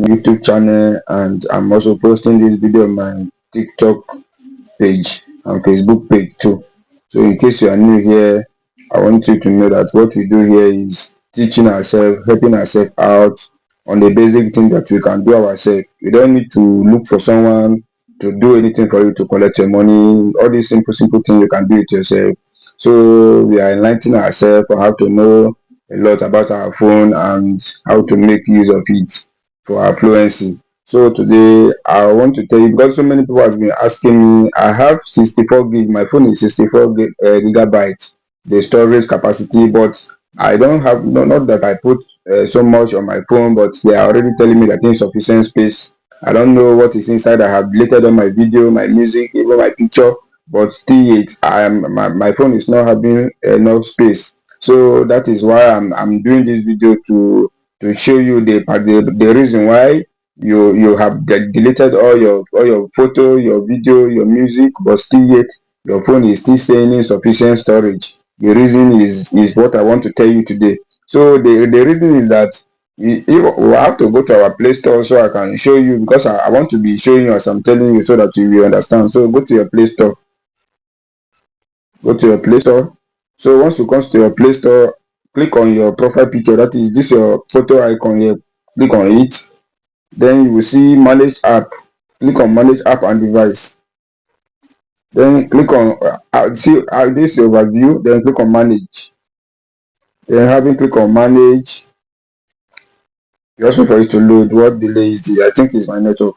YouTube channel, and I'm also posting this video on my TikTok page and Facebook page too. So in case you are new here, I want you to know that what we do here is teaching ourselves, helping ourselves out on the basic thing that we can do ourselves. You don't need to look for someone to do anything for you to collect your money. All these simple things you can do it yourself. So we are enlightening ourselves on how to know a lot about our phone and how to make use of it for our fluency. So today I want to tell you, because so many people has been asking me. I have 64 gig. My phone is 64 gigabytes, the storage capacity, but I don't have, no, not that I put so much on my phone, but they are already telling me that insufficient space. I don't know what is inside. I have deleted all my video, my music, even my picture, but still it my phone is not having enough space. So that is why I'm doing this video to show you the reason why you have deleted all your photo, your video, your music, but still yet your phone is still saying insufficient storage. The reason is what I want to tell you today. So the reason is that we have to go to our Play Store so I can show you, because I want to be showing you as I'm telling you so that you will understand. So go to your Play Store. Go to your Play Store. So once you come to your Play Store, click on your profile picture. That is this your photo icon here. Click on it. Then you will see manage app. Click on manage app and device. Then click on see this overview. Then click on manage. Then having click on manage, just wait for it to load. What delay is it? I think it's my network.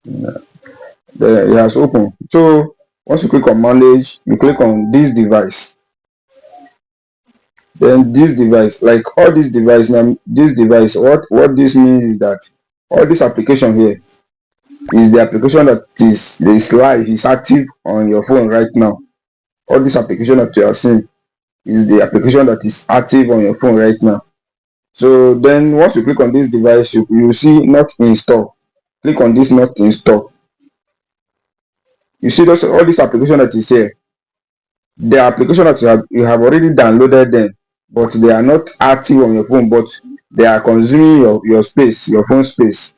Then it has opened. So once you click on manage, you click on this device. Then this device, like all this device now, this device, what this means is that all this application here is the application that is live, is active on your phone right now. All this application that you are seeing is the application that is active on your phone right now. So then once you click on this device, you see not install. Click on this not install. You see those all this application that is here. The application that you have already downloaded them, but they are not active on your phone, but they are consuming your space, your phone space.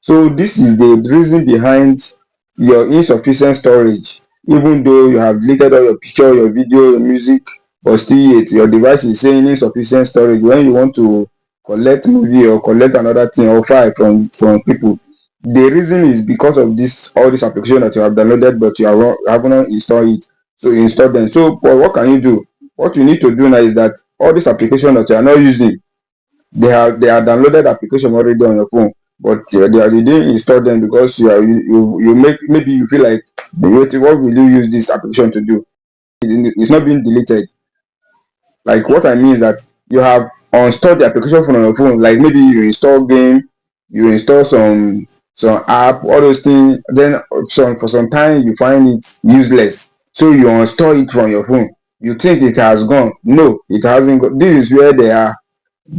So this is the reason behind your insufficient storage. Even though you have deleted all your picture, your video, your music, but still yet your device is saying insufficient storage. When you want to collect movie or collect another thing or file from people, the reason is because of this all this application that you have downloaded, but you haven't installed it. So you install them. So but what can you do? What you need to do now is that all this application that you are not using, they are downloaded application already on your phone, but you didn't install them because you make, maybe you feel like, wait, what will you use this application to do? It's not being deleted. Like what I mean is that you have installed the application from your phone. Like maybe you install game, you install some app, all those things. Then for some time you find it useless, so you uninstall it from your phone. You think it has gone. No, it hasn't gone. This is where they are.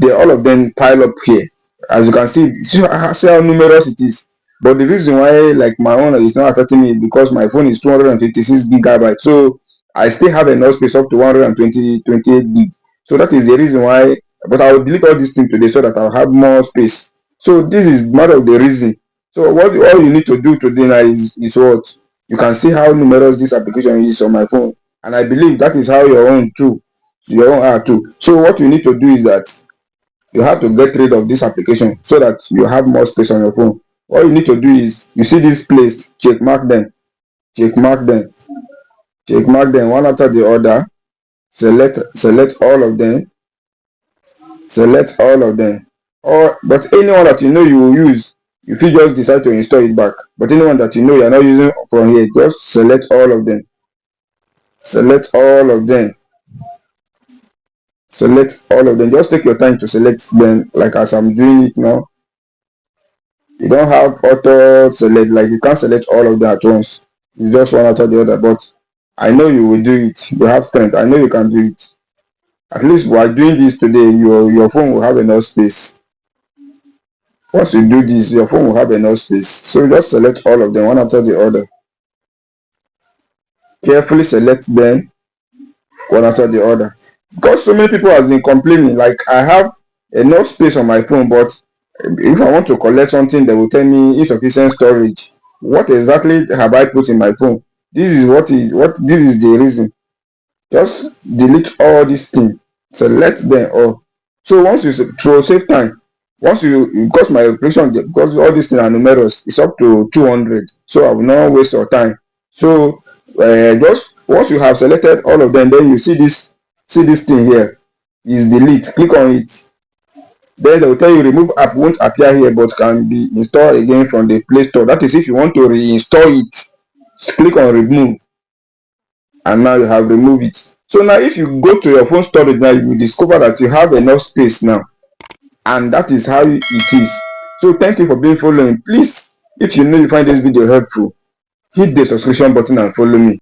All of them pile up here. As you can see how numerous it is. But the reason why, like, my own is not affecting me is because my phone is 256 gigabytes. So I still have enough space up to 128 gig. So that is the reason why. But I will delete all these things today so that I'll have more space. So this is part of the reason. So what all you need to do today now is what? You can see how numerous this application is on my phone. And I believe that is how your own too. Your own are too. So what you need to do is that you have to get rid of this application so that you have more space on your phone. All you need to do is, you see this place, check mark them, check mark them, check mark them one after the other. Select all of them, select all of them. Or but anyone that you know you will use, if you just decide to install it back. But anyone that you know you are not using from here, just select all of them. Select all of them. Select all of them. Just take your time to select them, like as I'm doing it now. You don't have auto select, like you can't select all of them at once. It's just one after the other. But I know you will do it. You have strength. I know you can do it. At least while doing this today, your phone will have enough space. Once you do this, your phone will have enough space. So just select all of them one after the other. Carefully select them one after the other. because so many people have been complaining. Like I have enough space on my phone, but if I want to collect something, they will tell me insufficient storage. What exactly have I put in my phone? This is the reason. Just delete all these things, select them all. So once you throw save time, once you because my operation because all these things are numerous, it's up to 200. So I will not waste your time. So just once you have selected all of them, then you see this thing here is delete. Click on it. Then they will tell you remove app won't appear here but can be installed again from the Play Store. That is if you want to reinstall it. Click on remove and now you have removed it. So now if you go to your phone storage now, you will discover that you have enough space now, and that is how it is. So thank you for being following. Please, if you know you find this video helpful, hit the subscription button and follow me.